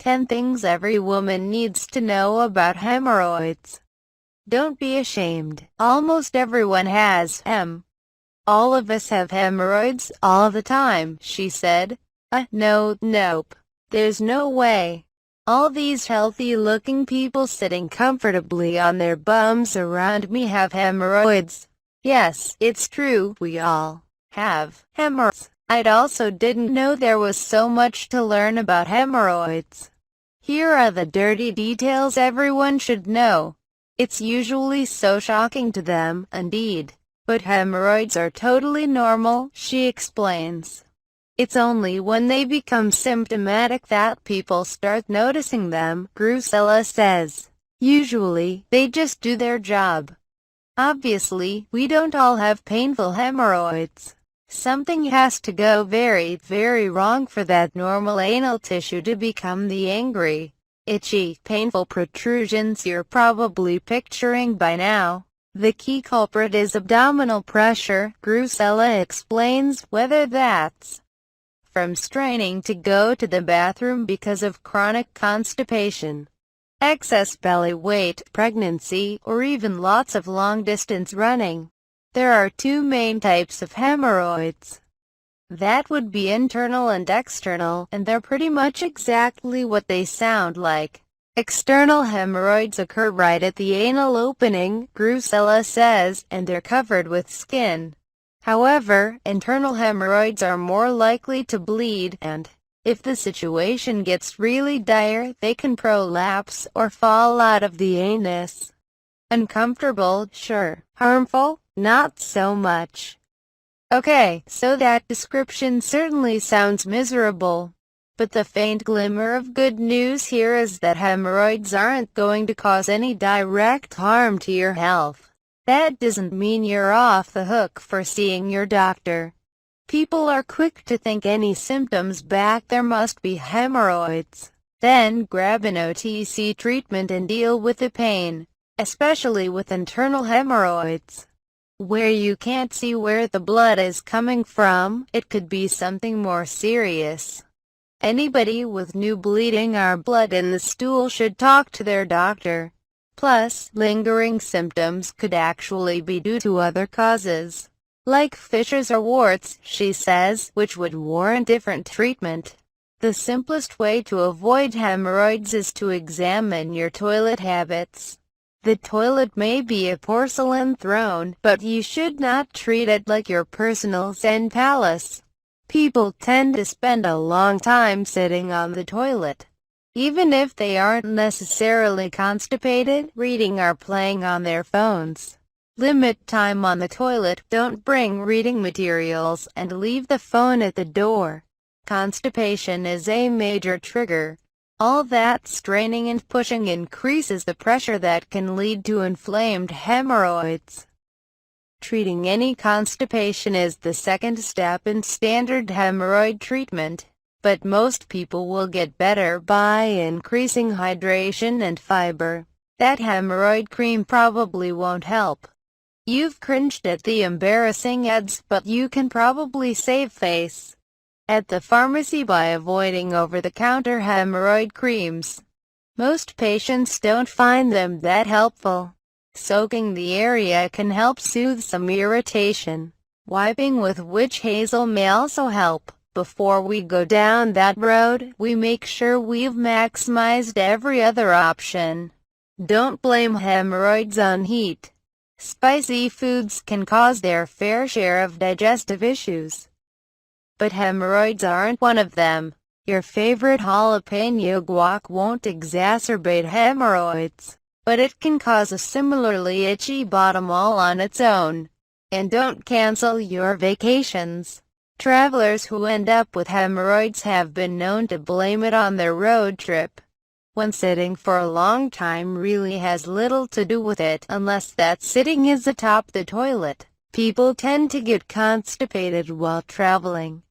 10 things every woman needs to know about hemorrhoids. Don't be ashamed. Almost everyone has them. All of us have hemorrhoids all the time, she said. Nope. There's no way. All these healthy-looking people sitting comfortably on their bums around me have hemorrhoids. Yes, it's true, we all have hemorrhoids. I also didn't know there was so much to learn about hemorrhoids. Here are the dirty details everyone should know. It's usually so shocking to them, indeed. But hemorrhoids are totally normal, she explains. It's only when they become symptomatic that people start noticing them, Grucela says. Usually, they just do their job. Obviously, we don't all have painful hemorrhoids. Something has to go very, very wrong for that normal anal tissue to become the angry, itchy, painful protrusions you're probably picturing by now. The key culprit is abdominal pressure, Grucela explains, whether that's from straining to go to the bathroom because of chronic constipation, excess belly weight, pregnancy, or even lots of long-distance running. There are two main types of hemorrhoids. That would be internal and external, and they're pretty much exactly what they sound like. External hemorrhoids occur right at the anal opening, Grucela says, and they're covered with skin. However, internal hemorrhoids are more likely to bleed, and, if the situation gets really dire, they can prolapse or fall out of the anus. Uncomfortable, sure. Harmful? Not so much. Okay, so that description certainly sounds miserable. But the faint glimmer of good news here is that hemorrhoids aren't going to cause any direct harm to your health. That doesn't mean you're off the hook for seeing your doctor. People are quick to think any symptoms back there must be hemorrhoids. Then grab an OTC treatment and deal with the pain, especially with internal hemorrhoids, where you can't see where the blood is coming from. It could be something more serious. Anybody with new bleeding or blood in the stool should talk to their doctor. Plus, lingering symptoms could actually be due to other causes, like fissures or warts, she says, which would warrant different treatment. The simplest way to avoid hemorrhoids is to examine your toilet habits. The toilet may be a porcelain throne, but you should not treat it like your personal Zen palace. People tend to spend a long time sitting on the toilet, even if they aren't necessarily constipated, reading or playing on their phones. Limit time on the toilet, don't bring reading materials, and leave the phone at the door. Constipation is a major trigger. All that straining and pushing increases the pressure that can lead to inflamed hemorrhoids. Treating any constipation is the second step in standard hemorrhoid treatment, but most people will get better by increasing hydration and fiber. That hemorrhoid cream probably won't help. You've cringed at the embarrassing ads, but you can probably save face at the pharmacy by avoiding over-the-counter hemorrhoid creams. Most patients don't find them that helpful. Soaking the area can help soothe some irritation. Wiping with witch hazel may also help. Before we go down that road, we make sure we've maximized every other option. Don't blame hemorrhoids on heat. Spicy foods can cause their fair share of digestive issues, but hemorrhoids aren't one of them. Your favorite jalapeno guac won't exacerbate hemorrhoids, but it can cause a similarly itchy bottom all on its own. And don't cancel your vacations. Travelers who end up with hemorrhoids have been known to blame it on their road trip, when sitting for a long time really has little to do with it, unless that sitting is atop the toilet. People tend to get constipated while traveling,